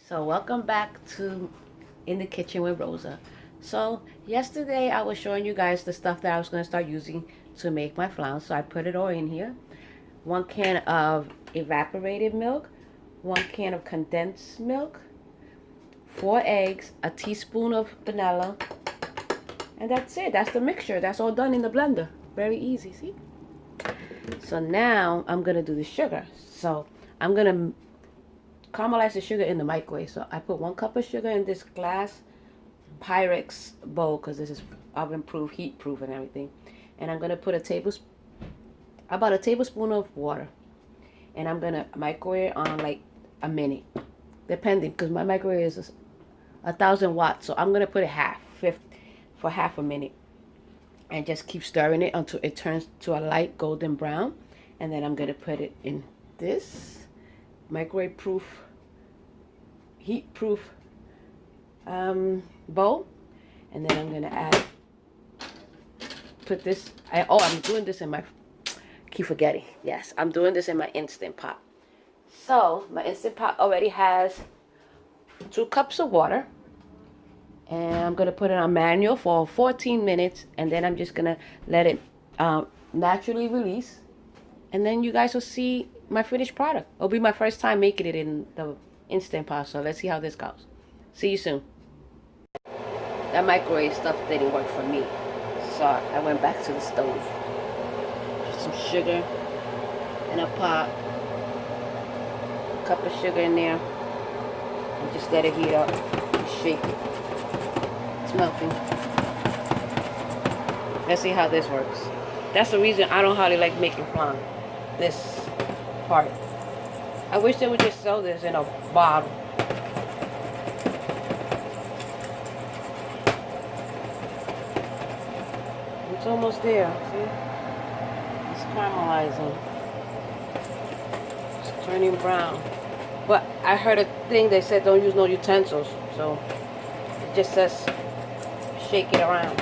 So welcome back to In the Kitchen with Rosa. So yesterday I was showing you guys the stuff that I was going to start using to make my flan. So I put it all in here. 1 can of evaporated milk, 1 can of condensed milk, 4 eggs, a teaspoon of vanilla, and that's it. That's the mixture. That's all done in the blender. Very easy, see? So now I'm going to do the sugar. So I'm going to caramelize the sugar in the microwave. So I put 1 cup of sugar in this glass Pyrex bowl because this is oven proof, heat proof, and everything. And I'm gonna put about a tablespoon of water, and I'm gonna microwave on like a minute, depending, because my microwave is 1,000 watts. So I'm gonna put it for half a minute, and just keep stirring it until it turns to a light golden brown. And then I'm gonna put it in this microwave proof, heat proof bowl, and then I'm gonna put this. I'm doing this in my. Keep forgetting. Yes, I'm doing this in my Instant Pot. So my Instant Pot already has 2 cups of water, and I'm gonna put it on manual for 14 minutes, and then I'm just gonna let it naturally release, and then you guys will see my finished product. It'll be my first time making it in the Instant Pot, so let's see how this goes. See you soon. That microwave stuff didn't work for me, so I went back to the stove. Put some sugar in a pot, a cup of sugar in there, and just let it heat up and shake it. It's melting. Let's see how this works. That's the reason I don't hardly like making flan. This part. I wish they would just sell this in a bottle. It's almost there, see? It's caramelizing. It's turning brown. But I heard a thing, they said don't use no utensils. So it just says shake it around.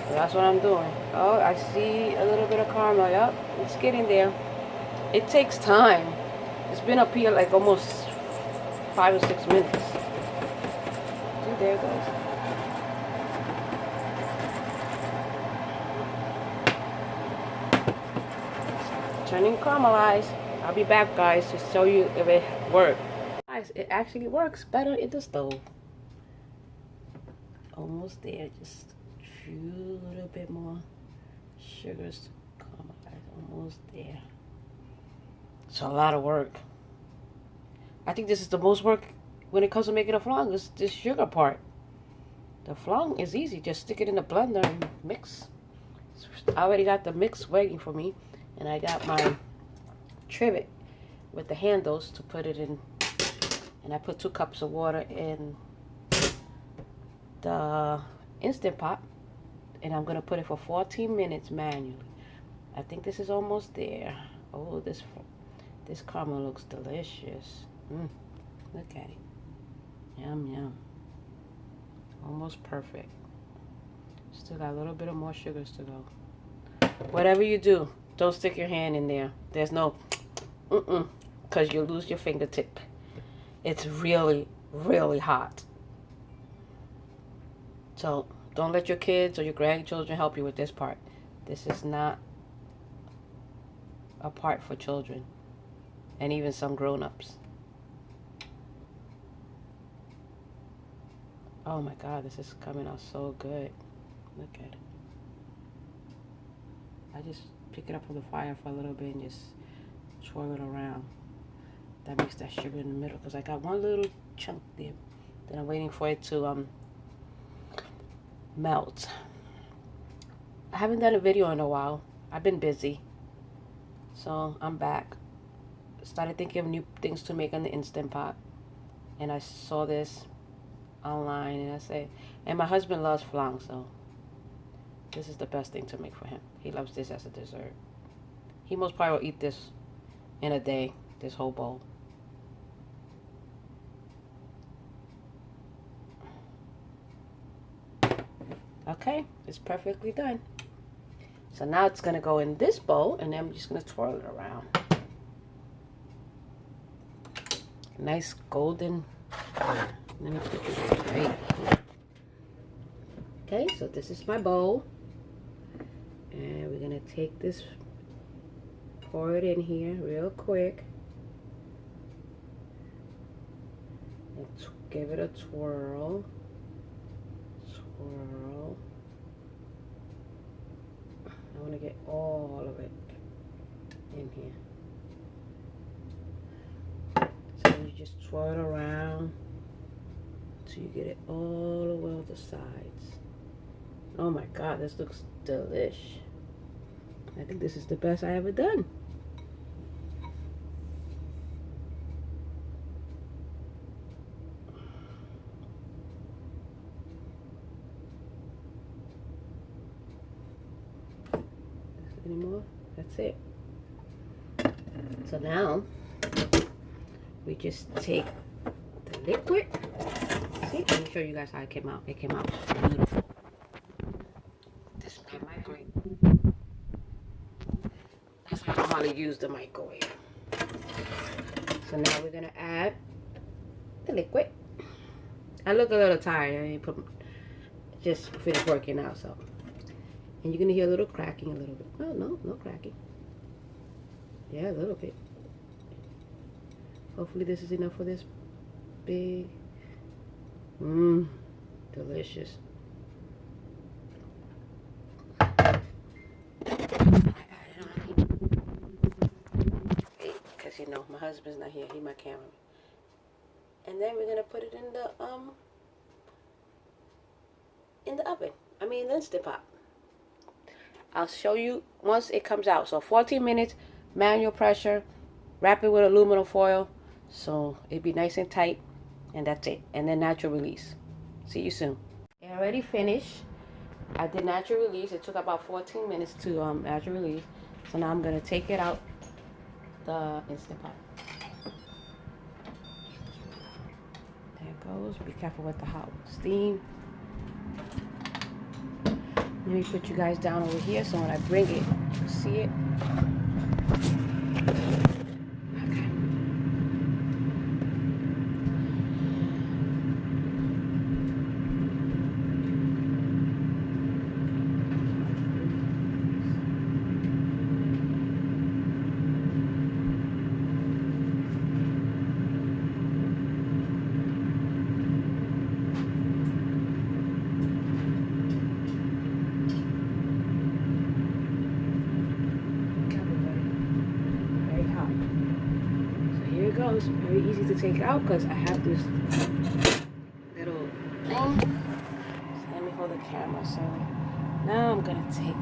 So that's what I'm doing. Oh, I see a little bit of caramel. Yep, it's getting there. It takes time. It's been up here like almost 5 or 6 minutes. There it goes. Turning caramelized. I'll be back, guys, to show you if it works. Guys, it actually works better in the stove. Almost there. Just a few little bit more sugars to caramelize. Almost there. It's a lot of work. I think this is the most work when it comes to making a flan, is this sugar part. The flan is easy. Just stick it in the blender and mix. I already got the mix waiting for me. And I got my trivet with the handles to put it in. And I put 2 cups of water in the Instant Pot. And I'm going to put it for 14 minutes manually. I think this is almost there. Oh, this caramel looks delicious. Look at it. Yum, yum. Almost perfect. Still got a little bit of more sugars to go. Whatever you do, don't stick your hand in there. There's no because you'll lose your fingertip. It's really, really hot. So don't let your kids or your grandchildren help you with this part. This is not a part for children and even some grown-ups. Oh my God, this is coming out so good. Look at it. I just pick it up from the fire for a little bit and just swirl it around. That makes that sugar in the middle, because I got one little chunk there. Then I'm waiting for it to melt. I haven't done a video in a while. I've been busy. So I'm back. Started thinking of new things to make on the Instant Pot. And I saw this online, and I say, and my husband loves flan, so this is the best thing to make for him. He loves this as a dessert. He most probably will eat this in a day, this whole bowl. Okay, it's perfectly done. So now it's going to go in this bowl, and then I'm just going to twirl it around. nice golden color. Let me put it right here. Okay, so this is my bowl. And we're going to take this, pour it in here real quick. And give it a twirl. Swirl. I want to get all of it in here. So you just twirl it around so you get it all the way on the sides. Oh my God, this looks delish. I think this is the best I ever done. Any more? That's it. So now we just take the liquid. See, let me show you guys how it came out. It came out beautiful. This is my microwave. That's why I normally use the microwave. So now we're gonna add the liquid. I look a little tired. I just finished working out, so. And you're gonna hear a little cracking a little bit. Oh no, no cracking. Yeah, a little bit. Hopefully this is enough for this big. Delicious. Because you know my husband's not here. He's my cameraman. And then we're gonna put it in the oven. I mean, the Instant Pot. I'll show you once it comes out. So 14 minutes, manual pressure, wrap it with aluminum foil so it'd be nice and tight, and that's it. And then natural release. See you soon. It already finished. I did natural release. It took about 14 minutes to natural release. So now I'm gonna take it out the Instant Pot. There it goes. Be careful with the hot steam. Let me put you guys down over here so when I bring it, you'll see it. Goes very easy to take out because I have this little thing. So let me hold the camera. So now I'm gonna take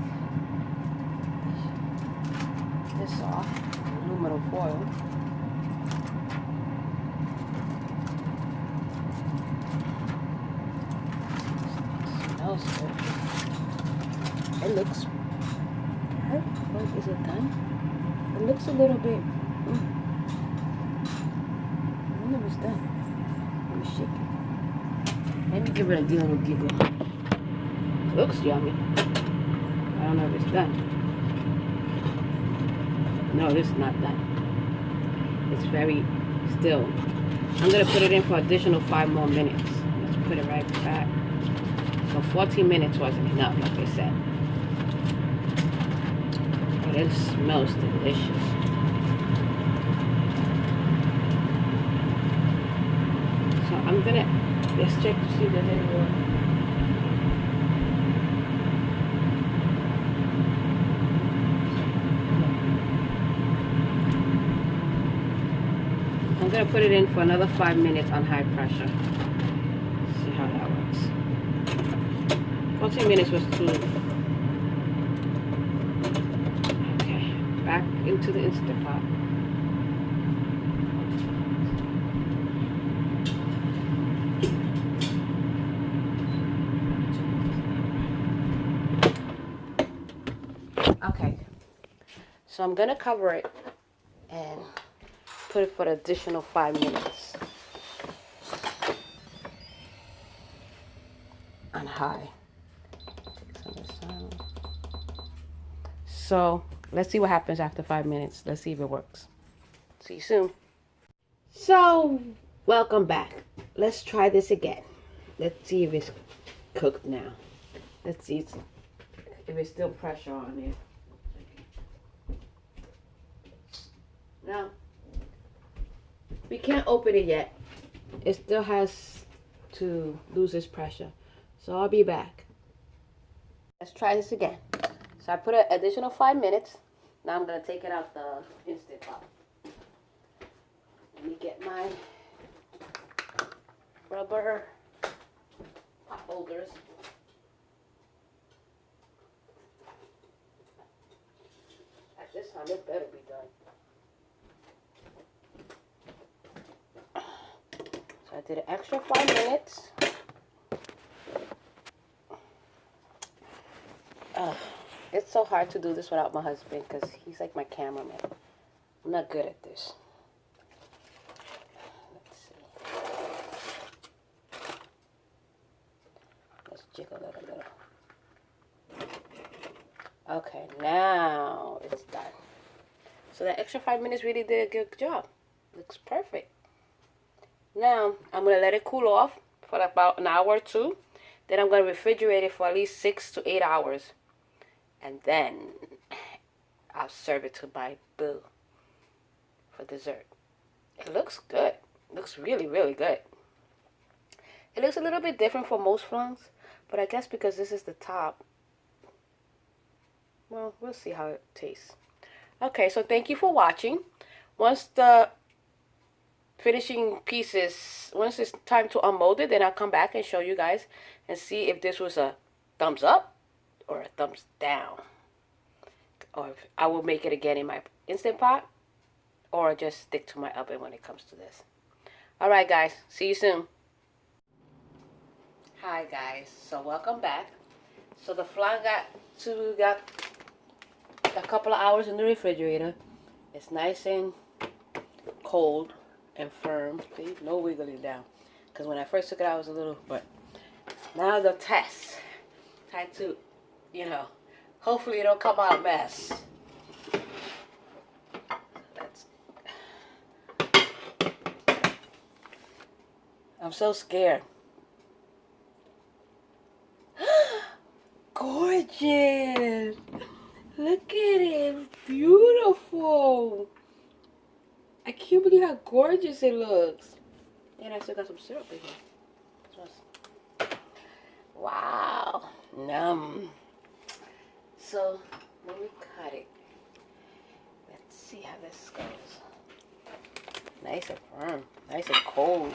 this off, aluminum foil. It smells good. It looks perfect. Is it done? It looks a little bit. It's done. Let me shake it. Let me give it a little giggle. It looks yummy. I don't know if it's done. No, this is not done. It's very still. I'm going to put it in for additional 5 more minutes. Let's put it right back. So 14 minutes wasn't enough, like I said. But it smells delicious. I'm gonna just check to see if there's any more. I'm gonna put it in for another 5 minutes on high pressure. See how that works. 14 minutes was too. Okay, back into the Instant Pot. Okay, so I'm gonna cover it and put it for an additional 5 minutes on high. So let's see what happens after 5 minutes. Let's see if it works. See you soon. So, welcome back. Let's try this again. Let's see if it's cooked now. Let's see if it's still pressure on it. Now, we can't open it yet. It still has to lose its pressure. So I'll be back. Let's try this again. So I put an additional 5 minutes. Now I'm going to take it out the Instant Pot. Let me get my rubber pot holders. At this time, it better be done. So I did an extra 5 minutes. It's so hard to do this without my husband because he's like my cameraman. I'm not good at this. Let's see. Let's jiggle it a little. Okay, now it's done. So that extra 5 minutes really did a good job. Looks perfect. Now I'm going to let it cool off for about an hour or two. Then I'm going to refrigerate it for at least 6 to 8 hours. And then I'll serve it to my boo for dessert. It looks good. It looks really, really good. It looks a little bit different from most flans, but I guess because this is the top, well, we'll see how it tastes. Okay, so thank you for watching. Once the finishing pieces, once it's time to unmold it, then I'll come back and show you guys and see if this was a thumbs up or a thumbs down, or if I will make it again in my Instant Pot, or just stick to my oven when it comes to this. Alright guys, see you soon. Hi guys, so welcome back. So the flan got a couple of hours in the refrigerator. It's nice and cold and firm. See, no wiggling down, because when I first took it out, I was a little, but now the test. Try to, you know, hopefully it don't come out a mess. I'm so scared. Gorgeous! Look at it, it's beautiful. I can't believe how gorgeous it looks. And I still got some syrup in here. Wow. Numb. So, let me cut it. Let's see how this goes. Nice and firm. Nice and cold.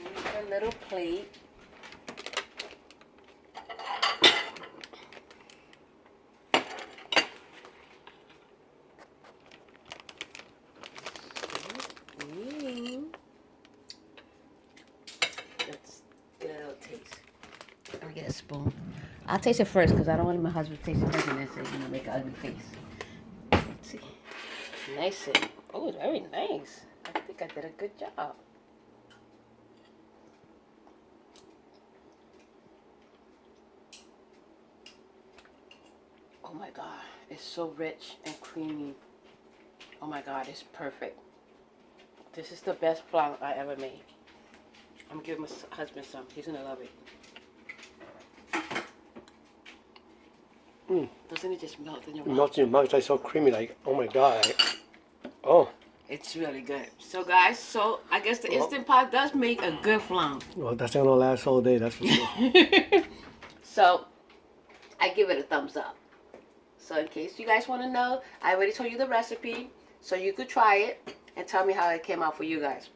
Make a little plate. Get a spoon. I'll taste it first because I don't want my husband tasting it and then say, you know, make an ugly face. Let's see. Nice. Oh, very nice. I think I did a good job. Oh my God. It's so rich and creamy. Oh my God. It's perfect. This is the best flan I ever made. I'm gonna give my husband some. He's gonna love it. Doesn't it just melt in your mouth? Melts in your mouth. It's like so creamy. Like, oh my God. Oh. It's really good. So guys, so I guess the Instant Pot does make a good flan. Well, that's not gonna last all day. That's for sure. So I give it a thumbs up. So in case you guys want to know, I already told you the recipe, so you could try it and tell me how it came out for you guys.